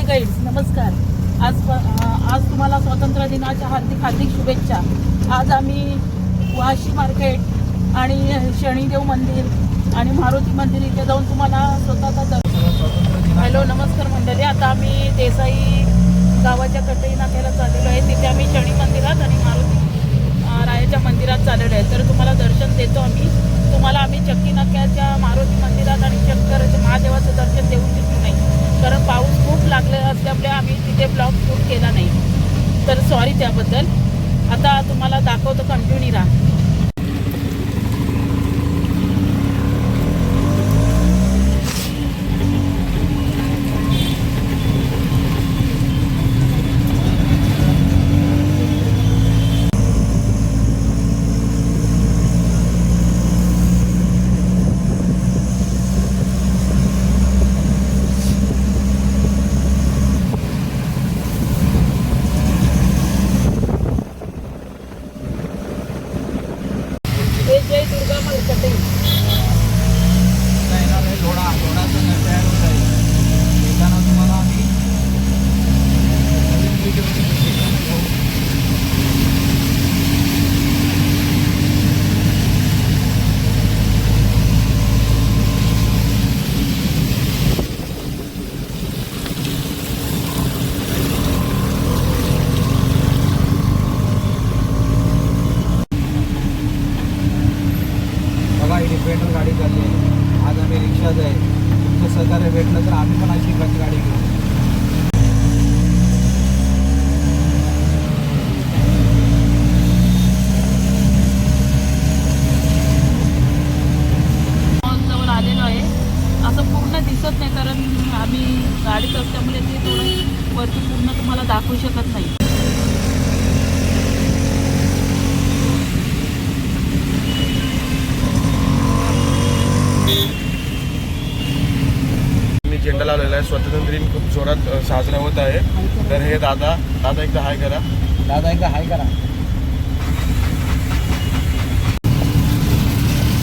Guides नमस्कार. आज तुम्हाला स्वातंत्र्य दिनाच्या हार्दिक शुभेच्छा. आज आम्ही वाशी मार्केट आणि शनिदेव मंदिर आणि मारुती मंदिर इथे जाऊन तुम्हाला स्वतःचा हॅलो नमस्कार मंडळी. आता आम्ही देसाई गावाच्या कटई नाक्याला चाललेलो आहे. तिथे आम्ही शनी मंदिरात आणि मारुती रायाच्या मंदिरात चाललेलो आहे. तर तुम्हाला दर्शन देतो तुम्हाला आम्ही चक्की नाक्याच्या मारुती मंदिरात आणि शंकराच्या महादेवाचं दर्शन देऊ शकतो नाही, कारण पाऊस खूप लागलेला असल्यामुळे आम्ही तिथे ब्लॉग शूट केला नाही. तर सॉरी त्याबद्दल. आता तुम्हाला दाखवतो, कंटिन्यू राहा. जय दुर्गा मार्केट तुम्हाला आम्ही पेट्रोल गाडी चालली आहे. आज आम्ही रिक्षाच आहे. तुमचं सहकार्य भेटलं तर आम्ही पण अशी गाडी घेऊ. जवळ आलेलो आहे. असं पूर्ण दिसत नाही, कारण आम्ही गाडीत असल्यामुळे ते थोडं वरती पूर्ण तुम्हाला दाखवू शकत नाही. झेंडा लावलेला आहे. स्वातंत्र्य दिन खूप जोरात साजरा होत आहे. तर हे दादा एकदा हाय करा.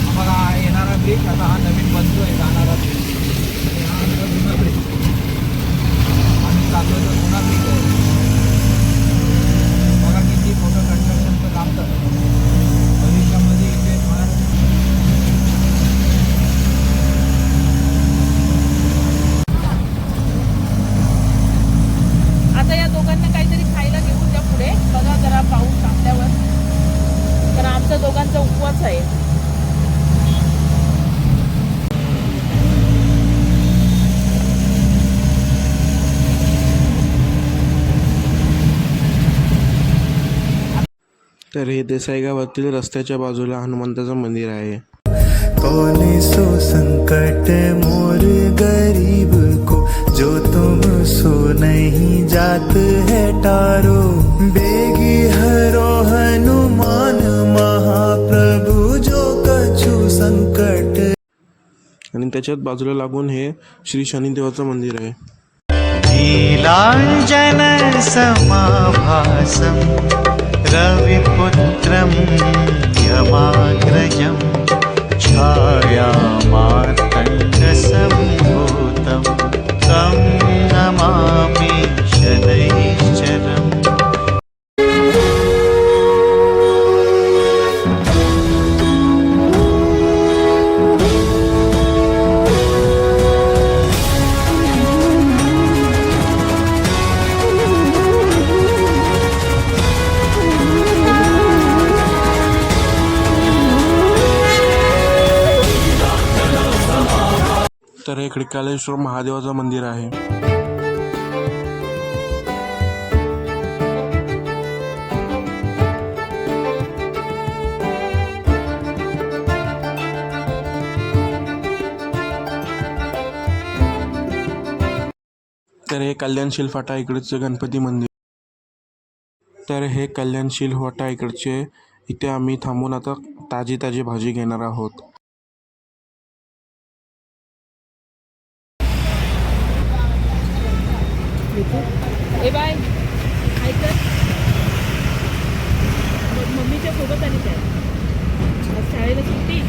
आम्हाला येणारा ब्रेक आता हा नवीन बनतोय, जाणारा ब्रेक आणि हा आमचा जुना ब्रेक. आम्ही चाललो तर जुना ब्रेक आहे. बघा किती मोठं कन्स्ट्रक्शनचं काम करतं. भविष्यामध्ये इथे आता या दोघांना काहीतरी खायला घेऊन द्या पुढे. बघा जरा पाऊस थांबल्यावर, कारण आमच्या दोघांचा उपवास आहे. तर हे देसाई गावातील रस्त्याच्या बाजूला हनुमंताचं मंदिर आहे. कौन सो संकट मोर गरीब को, जो तुम सो नहीं जात है टारो. बेगी हरो हनुमान महाप्रभु, जो कछु संकट. आणि त्याच्यात बाजूला लागून हे श्री शनिदेवाचं मंदिर आहे. नीलांजन समाभासं रविपुत्रं यमाग्रजं, छाया मार्तण्ड सम्भूतं, तं नमामि शनैश्चरम्. तर हे खडकालेश्वर महादेवाचं मंदिर आहे. तर हे कल्याणशील फाटा इकडचे गणपती मंदिर. तर हे कल्याणशील फाटा इकडचे, इथे आम्ही थांबून आता ताजी भाजी घेणार आहोत. ए बाय ऐक, मम्मीच्या सोबत आली काय? शाळेला सुट्टी.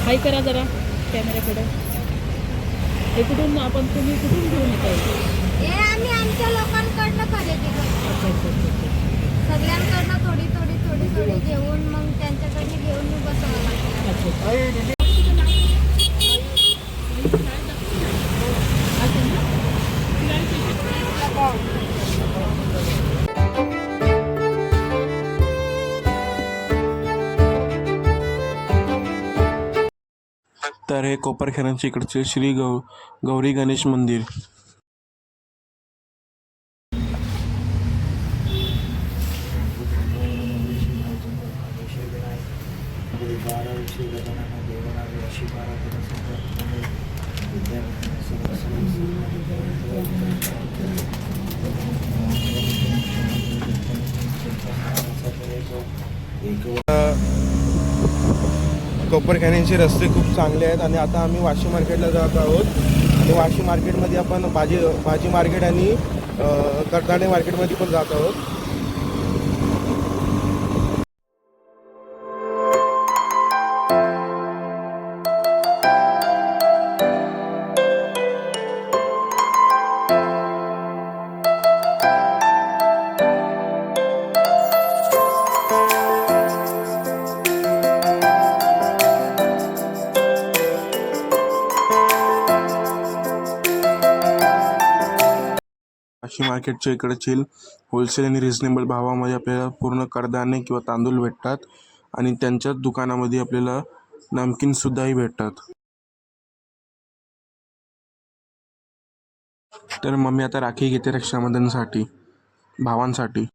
हाय करा जरा कॅमेऱ्याकडे. हे कुठून आपण तुम्ही कुठून घेऊन येत आहे? हे आम्ही आमच्या लोकांकडनं खरेदी करतो. अच्छा अच्छा अच्छा अच्छा. सगळ्यांकडनं थोडी थोडी थोडी थोडी घेऊन मग त्यांच्याकडनं घेऊन बसवावं लागतं. अच्छा. तर हे कोपरखेरणच्या इकडचे श्री गौरी गणेश मंदिर. कोपरखेरणचे रस्ते खूप चांगले आहेत आणि आता आम्ही वाशी मार्केटला जात आहोत. आणि वाशी मार्केटमध्ये आपण भाजी मार्केट आणि कडधान्य मार्केटमध्ये पण जात आहोत. वाशी मार्केटच्या इकडचे होलसेल आणि रिजनेबल भावामध्ये आपल्याला पूर्ण कडधान्य किंवा तांदूळ भेटतात आणि त्यांच्याच दुकानामध्ये आपल्याला नमकीनसुद्धाही भेटतात. तर मम्मी आता राखी घेते रक्षाबंधनसाठी भावांसाठी.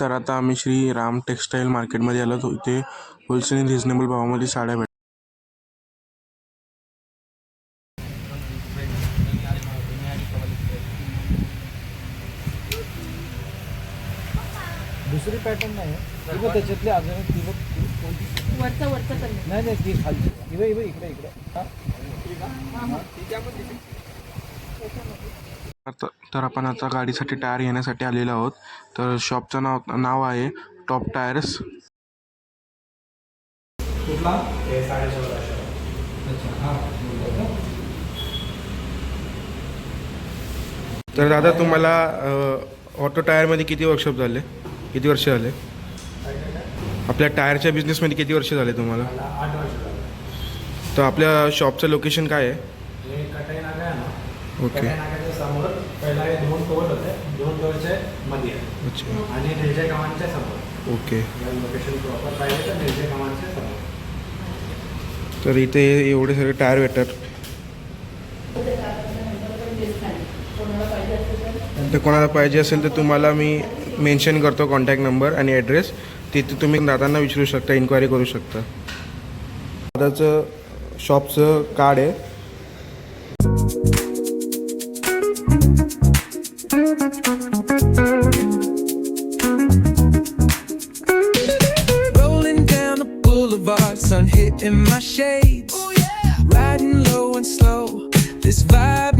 तर आता आम्ही श्री राम टेक्सटाईल मार्केटमध्ये आलो. तो इथे होलसेल आणि रिजनेबल भावामध्ये साड्या भेटतात. दुसरी पॅटर्न नाही आहे ती त्याच्यातली अजून ती बघ कोणती वरचं नाही नाही ती खालची इकडे इकडे इकडे तर आपण आता गाडीसाठी टायर घेण्यासाठी आलेलो आहोत. तर शॉपचं नाव आहे टॉप टायर्स. कुठला तर दादा तुम्हाला ऑटो टायरमध्ये किती वर्कशॉप झाले, किती वर्ष झाले? आपल्या टायरच्या बिझनेसमध्ये किती वर्ष झाले तुम्हाला? 8 वर्ष झाले. तर आपल्या शॉपचं लोकेशन काय आहे? हे कटाई नाका आहे ना, ओके. कटाई नाक्याच्या समोर पहिला हे 2 कवर होते, 2 कवरच्या मध्ये आहे अच्छा आणि रेल्वे कामांच्या समोर. ओके. लोकेशन प्रॉपर पाहिजे तर रेल्वे कामांच्या समोर. तर इथे एवढे सगळे टायर भेटतात. तर कोणाला पाहिजे असेल तर तुम्हाला मी मेन्शन करतो कॉन्टॅक्ट नंबर आणि ॲड्रेस. तिथे तुम्ही दादांना विचारू शकता, इन्क्वायरी करू शकता. दादाचं शॉपचं कार्ड आहे. Rolling down the boulevard, sun hitting my shades. Riding low and slow, this vibe